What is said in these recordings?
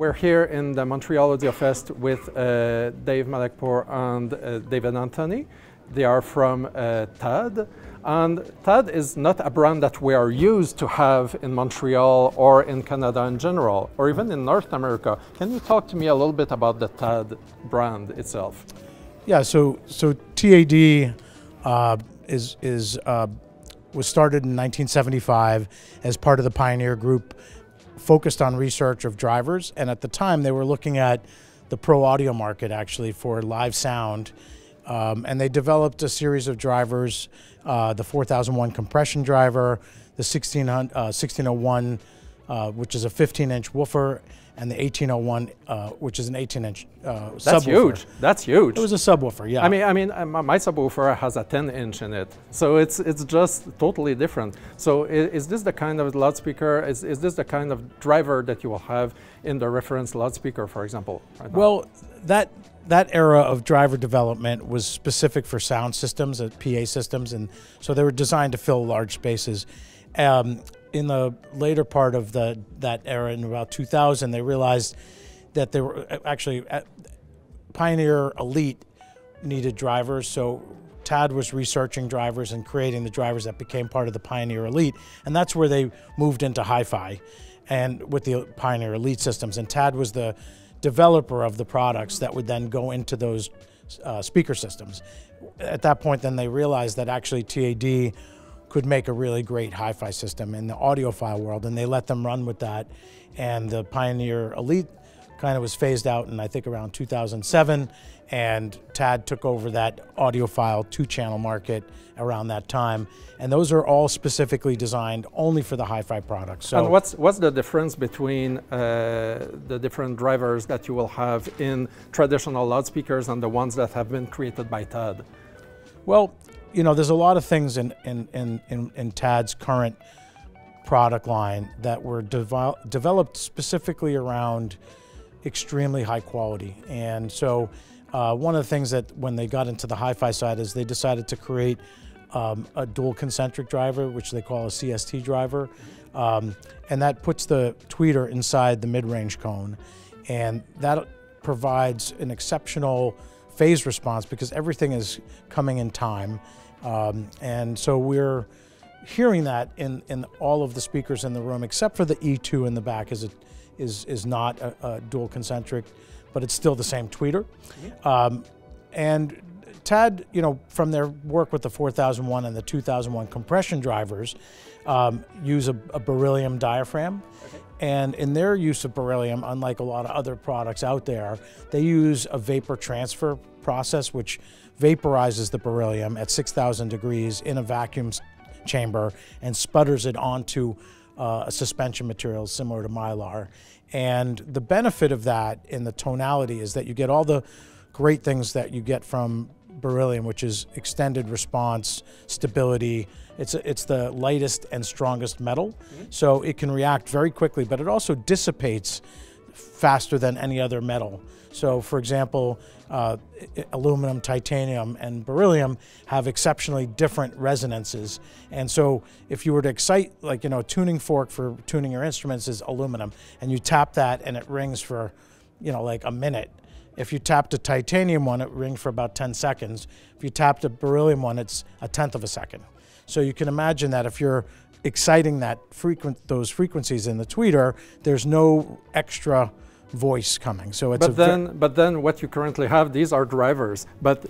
We're here in the Montreal Audiofest with Dave Malekpour and David Anthony. They are from TED. And TED is not a brand that we are used to have in Montreal or in Canada in general, or even in North America. Can you talk to me a little bit about the TED brand itself? Yeah, so TAD was started in 1975 as part of the Pioneer Group, focused on research of drivers. And at the time, they were looking at the pro audio market, actually, for live sound. And they developed a series of drivers, the 4001 compression driver, the 1601, which is a 15-inch woofer, and the 1801, which is an 18-inch subwoofer. That's huge. That's huge. It was a subwoofer, yeah. I mean, my subwoofer has a 10-inch in it, so it's just totally different. So is this the kind of loudspeaker? Is this the kind of driver that you will have in the reference loudspeaker, for example? Right now? Well, that era of driver development was specific for sound systems, PA systems, and so they were designed to fill large spaces. In the later part of that era, in about 2000, they realized that they were actually Pioneer Elite needed drivers, so TAD was researching drivers and creating the drivers that became part of the Pioneer Elite, and that's where they moved into hi-fi and with the Pioneer Elite systems, and TAD was the developer of the products that would then go into those speaker systems. At that point, then they realized that actually TAD could make a really great hi-fi system in the audiophile world, and they let them run with that. And the Pioneer Elite kind of was phased out in, I think, around 2007, and TAD took over that audiophile 2-channel market around that time. And those are all specifically designed only for the hi-fi products. So, and what's the difference between the different drivers that you will have in traditional loudspeakers and the ones that have been created by TAD? Well, you know, there's a lot of things in TAD's current product line that were developed specifically around extremely high quality. And so one of the things that when they got into the hi-fi side is they decided to create a dual concentric driver, which they call a CST driver. And that puts the tweeter inside the mid-range cone. And that provides an exceptional phase response because everything is coming in time. And so we're hearing that in all of the speakers in the room, except for the E2 in the back is not a dual concentric, but it's still the same tweeter. Mm-hmm. And TAD, you know, from their work with the 4001 and the 2001 compression drivers, use a beryllium diaphragm. Okay. And in their use of beryllium, unlike a lot of other products out there, they use a vapor transfer process which vaporizes the beryllium at 6,000 degrees in a vacuum chamber and sputters it onto a suspension material similar to Mylar. And the benefit of that in the tonality is that you get all the great things that you get from beryllium, which is extended response, stability. It's the lightest and strongest metal, so it can react very quickly, but it also dissipates faster than any other metal. So, for example, aluminum, titanium, and beryllium have exceptionally different resonances. And so if you were to excite, like, you know, a tuning fork for tuning your instruments is aluminum, and you tap that and it rings for, you know, like a minute. If you tapped a titanium one, it rings for about 10 seconds. If you tapped a beryllium one, it's 1/10 of a second. So you can imagine that if you're exciting those frequencies in the tweeter, there's no extra voice coming. So it's but then what you currently have, these are drivers, but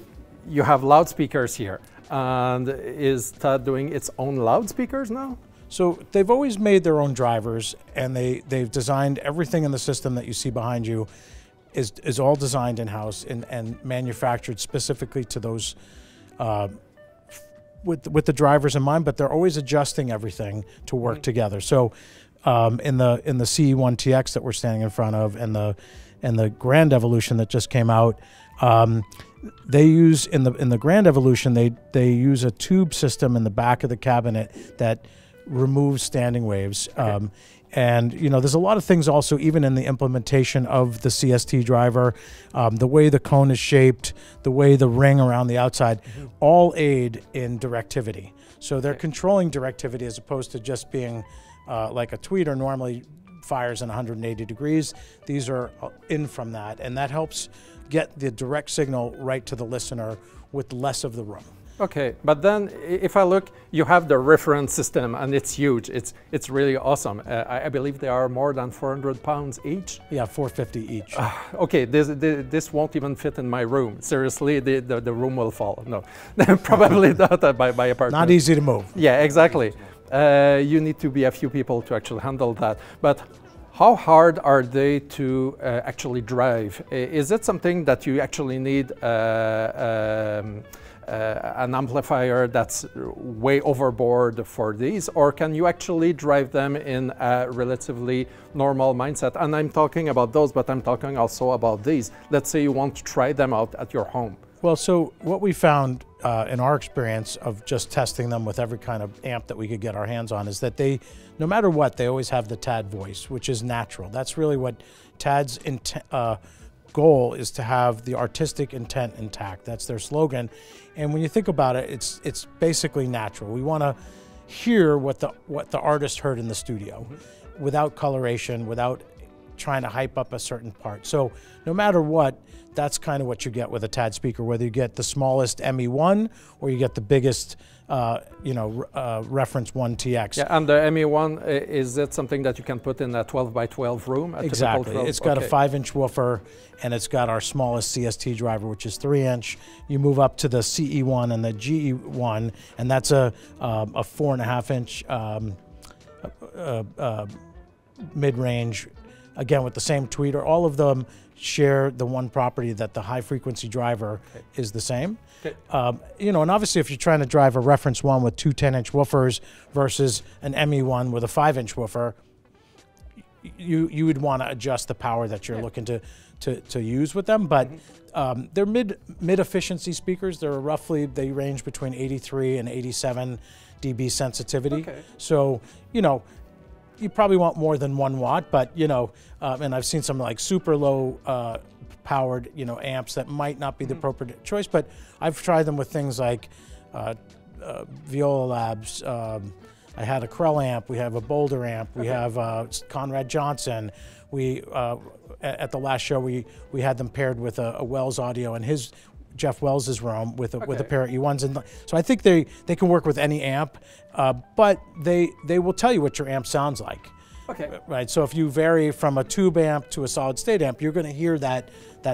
you have loudspeakers here. And is TAD doing its own loudspeakers now? So they've always made their own drivers, and they've designed everything in the system that you see behind you is all designed in-house and manufactured specifically to those with the drivers in mind, but they're always adjusting everything to work together. So in the CE1TX that we're standing in front of and the Grand Evolution that just came out, they use in the Grand Evolution they use a tube system in the back of the cabinet that removes standing waves. Okay. And you know, there's a lot of things also, even in the implementation of the CST driver, the way the cone is shaped, the way the ring around the outside, all aid in directivity. So they're controlling directivity as opposed to just being like a tweeter normally fires in 180 degrees. These are in from that, and that helps get the direct signal right to the listener with less of the room. Okay, but then if I look, you have the reference system, and it's huge. It's really awesome. I believe they are more than 400 pounds each. Yeah, 450 each. Okay, this won't even fit in my room. Seriously, the room will fall. No, probably not by apartment. Not easy to move. Yeah, exactly. You need to be a few people to actually handle that. But how hard are they to actually drive? Is it something that you actually need an amplifier that's way overboard for these, or can you actually drive them in a relatively normal mindset? And I'm talking about those, but I'm talking also about these. Let's say you want to try them out at your home. Well, so what we found in our experience of just testing them with every kind of amp that we could get our hands on is that they, no matter what, they always have the TAD voice, which is natural. That's really what TAD's goal is, to have the artistic intent intact. That's their slogan. And when you think about it, it's basically natural. We want to hear what the artist heard in the studio, without coloration, without trying to hype up a certain part. So no matter what, that's kind of what you get with a TAD speaker, whether you get the smallest ME1 or you get the biggest reference 1 TX. Yeah, and the ME1, is it something that you can put in a 12 by 12 room? Exactly. It's got a 5-inch woofer, and it's got our smallest CST driver, which is 3-inch. You move up to the CE1 and the GE1, and that's a 4.5-inch mid-range, again with the same tweeter. All of them share the one property, that the high frequency driver is the same. Okay. And obviously if you're trying to drive a reference 1 with 2 10-inch woofers versus an ME1 with a 5-inch woofer, you would want to adjust the power that you're looking to use with them. But they're mid efficiency speakers. They range between 83 and 87 dB sensitivity. Okay. So you probably want more than 1 watt, but and I've seen some like super low powered amps that might not be the appropriate choice, but I've tried them with things like Viola Labs. I had a Krell amp, we have a Boulder amp, we have Conrad Johnson. We at the last show we had them paired with a Wells Audio in Jeff Wells's room with a pair of E1s, and so I think they can work with any amp, but they will tell you what your amp sounds like. Okay. Right. So if you vary from a tube amp to a solid state amp, you're going to hear that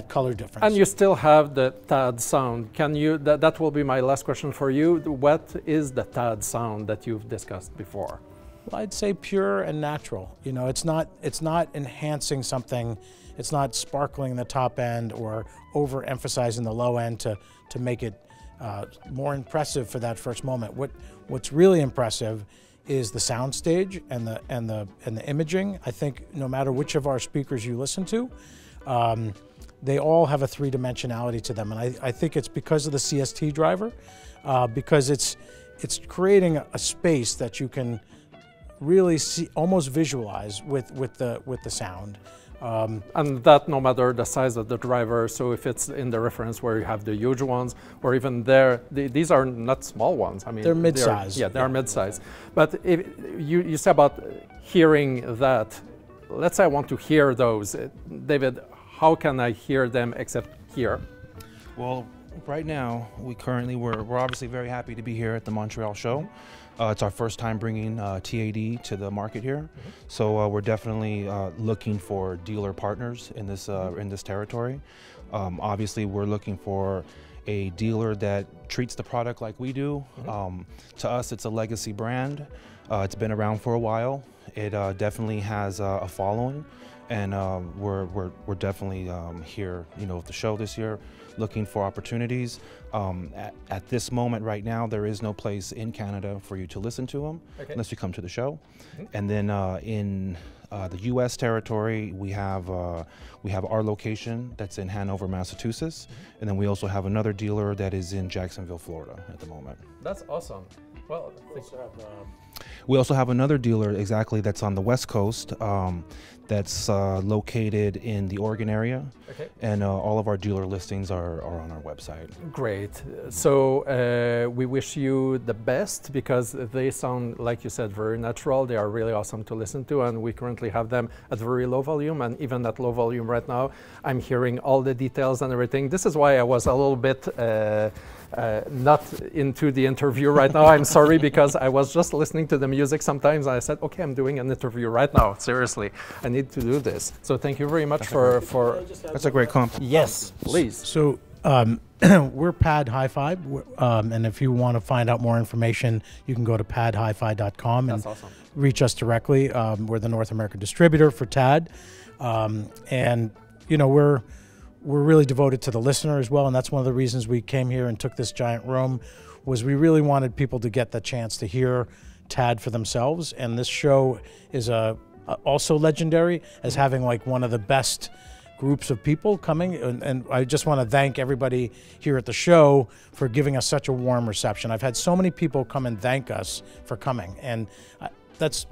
color difference. And you still have the TAD sound. Can you? That will be my last question for you. What is the TAD sound that you've discussed before? Well, I'd say pure and natural. It's not enhancing something. It's not sparkling the top end or overemphasizing the low end to make it more impressive for that first moment. What's really impressive is the sound stage and the imaging. I think no matter which of our speakers you listen to, they all have a 3-dimensionality to them, and I think it's because of the CST driver, because it's creating a space that you can really see, almost visualize with the sound. And that no matter the size of the driver, so if it's in the reference where you have the huge ones, or even these are not small ones. I mean, they're mid-size. They are mid-size. But if you say about hearing that, let's say I want to hear those. David, how can I hear them except here? Well, right now, we're obviously very happy to be here at the Montreal show. It's our first time bringing TAD to the market here, so we're definitely looking for dealer partners in this territory. Obviously, we're looking for a dealer that treats the product like we do. To us, it's a legacy brand. It's been around for a while. It definitely has a following, and we're definitely here, at the show this year, looking for opportunities. At this moment right now, there is no place in Canada for you to listen to them unless you come to the show. And then in the U.S. territory, we have our location that's in Hanover, Massachusetts, and then we also have another dealer that is in Jacksonville, Florida at the moment. That's awesome. Well, we also have another dealer exactly that's on the West Coast that's located in the Oregon area. Okay. And all of our dealer listings are on our website. Great. So we wish you the best, because they sound, like you said, very natural. They are really awesome to listen to, and we currently have them at very low volume, and even at low volume right now, I'm hearing all the details and everything. This is why I was a little bit not into the interview right now. I'm sorry, because I was just listening to the music sometimes, and I said, okay, I'm doing an interview right now. Seriously, I need to do this. So thank you very much for That's a great compliment. Yes, please. So we're Pad Hi-Fi, and if you want to find out more information, you can go to padhifi.com and That's awesome. reach us directly. We're the North American distributor for TAD, and you know we're really devoted to the listener as well, and that's one of the reasons we came here and took this giant room, was we really wanted people to get the chance to hear TAD for themselves. And this show is also legendary as having like one of the best groups of people coming, and I just want to thank everybody here at the show for giving us such a warm reception. I've had so many people come and thank us for coming, and that's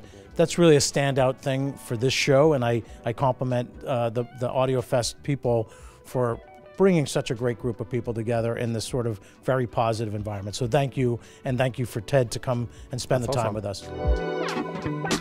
really a standout thing for this show, and I compliment the AudioFest people for bringing such a great group of people together in this sort of very positive environment. So thank you, and thank you for Ted to come and spend the time with us.